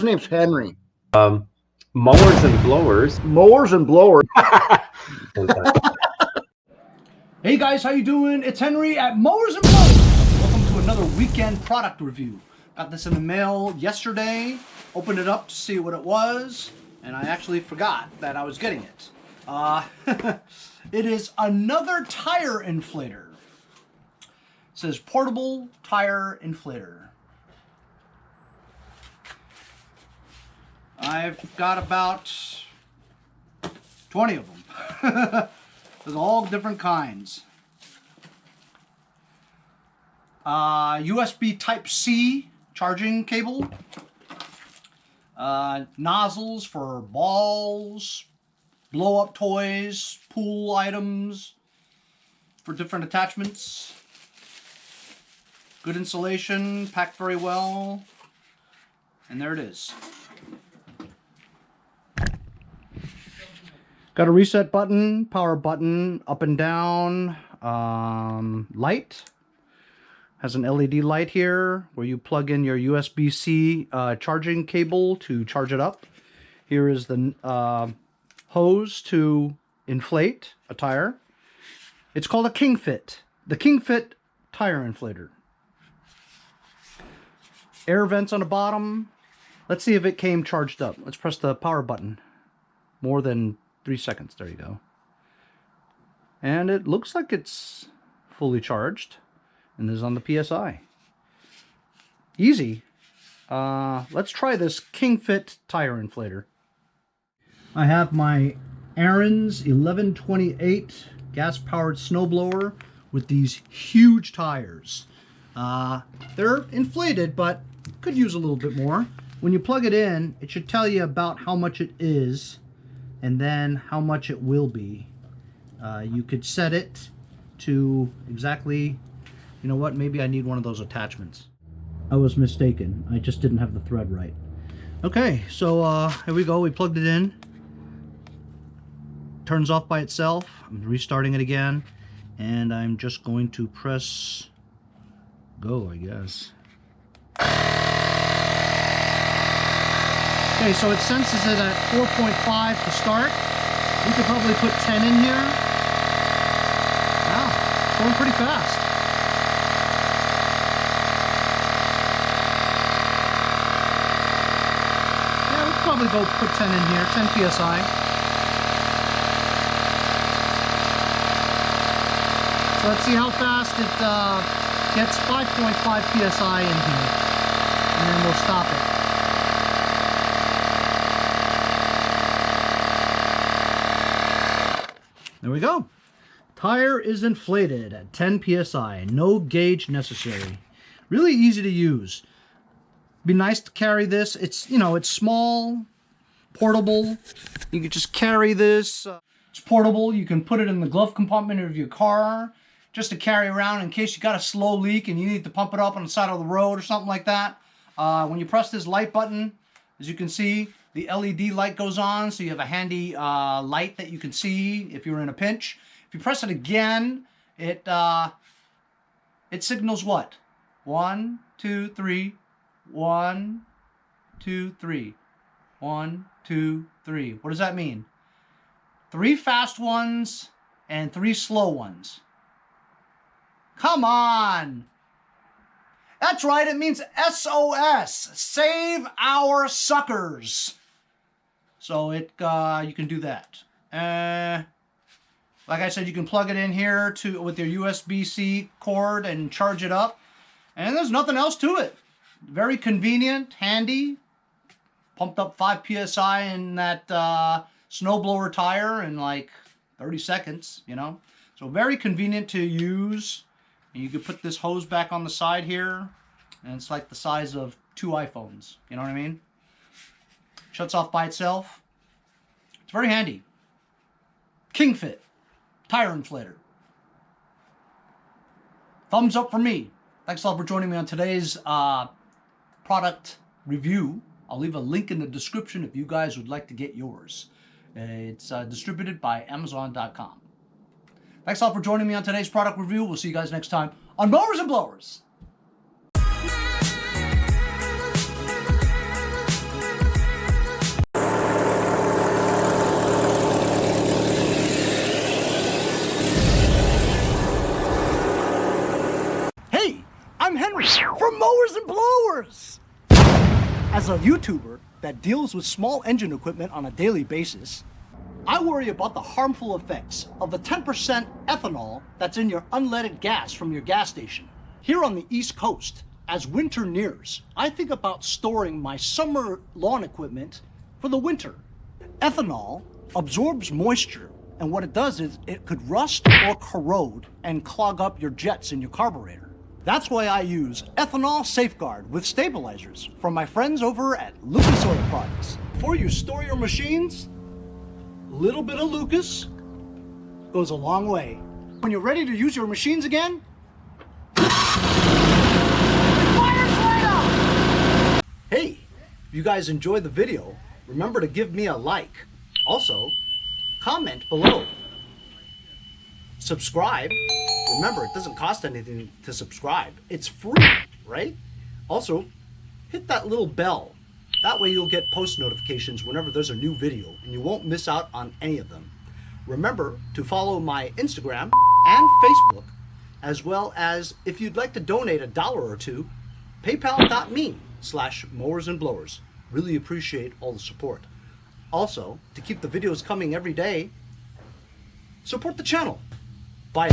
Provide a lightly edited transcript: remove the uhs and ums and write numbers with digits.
His name's Henry. Mowers and blowers. Mowers and blowers. Hey guys, how you doing? It's Henry at Mowers and Blowers. Welcome to another weekend product review. Got this in the mail yesterday. Opened it up to see what it was, and I actually forgot that I was getting it. It is another tire inflator. It says portable tire inflator. I've got about 20 of them. There's all different kinds. USB Type-C charging cable. Nozzles for balls, blow-up toys, pool items for different attachments. Good insulation, packed very well. And there it is. Got a reset button, power button, up and down, light. Has an LED light here where you plug in your USB-C charging cable to charge it up. Here is the hose to inflate a tire. It's called a Kingfit. The Kingfit tire inflator. Air vents on the bottom. Let's see if it came charged up. Let's press the power button. More than 3 seconds. There you go. And it looks like it's fully charged and is on the PSI. Easy. Let's try this Kingfit tire inflator. I have my Aaron's 1128 gas-powered snowblower with these huge tires. They're inflated, but could use a little bit more. When you plug it in, it should tell you about how much it is and then how much it will be. You could set it to exactly, you know what, maybe I need one of those attachments. I was mistaken. I just didn't have the thread right. Okay, so here we go. We plugged it in. Turns off by itself. I'm restarting it again. And I'm just going to press go, I guess. Okay, so it senses it at 4.5 to start. We could probably put 10 in here. Wow, going pretty fast. Yeah, we could probably go put 10 in here, 10 psi. So let's see how fast it gets 5.5 psi in here. And then we'll stop it. There we go. Tire is inflated at 10 psi. No gauge necessary. Really easy to use. Be nice to carry this. It's, you know, it's small, portable. You can just carry this. It's portable. You can put it in the glove compartment of your car just to carry around in case you got a slow leak and you need to pump it up on the side of the road or something like that. When you press this light button, as you can see, the LED light goes on, so you have a handy light that you can see if you're in a pinch. If you press it again, it signals what? 1, 2, 3. 1, 2, 3. 1, 2, 3. What does that mean? 3 fast ones and 3 slow ones. Come on! That's right, it means SOS. Save our suckers. So it you can do that. Like I said, you can plug it in here with your USB-C cord and charge it up. And there's nothing else to it. Very convenient, handy. Pumped up 5 psi in that snowblower tire in like 30 seconds, you know. So very convenient to use. And you can put this hose back on the side here, and it's like the size of 2 iPhones. You know what I mean? Shuts off by itself. It's very handy. Kingfit tire inflator. Thumbs up for me. Thanks a lot for joining me on today's product review. I'll leave a link in the description if you guys would like to get yours. It's distributed by Amazon.com. Thanks a lot for joining me on today's product review. We'll see you guys next time on Mowers and Blowers. As a YouTuber that deals with small engine equipment on a daily basis, I worry about the harmful effects of the 10% ethanol that's in your unleaded gas from your gas station. Here on the East Coast, as winter nears, I think about storing my summer lawn equipment for the winter. Ethanol absorbs moisture, and what it does is it could rust or corrode and clog up your jets in your carburetor. That's why I use Ethanol Safeguard with stabilizers from my friends over at Lucas Oil Products. Before you store your machines, a little bit of Lucas goes a long way. When you're ready to use your machines again, hey, if you guys enjoyed the video, remember to give me a like. Also, comment below. Subscribe. Remember, it doesn't cost anything to subscribe. It's free, right? Also, hit that little bell. That way you'll get post notifications whenever there's a new video and you won't miss out on any of them. Remember to follow my Instagram and Facebook, as well as if you'd like to donate $1 or $2, paypal.me/mowersandblowers. Really appreciate all the support. Also, to keep the videos coming every day, support the channel. Bye.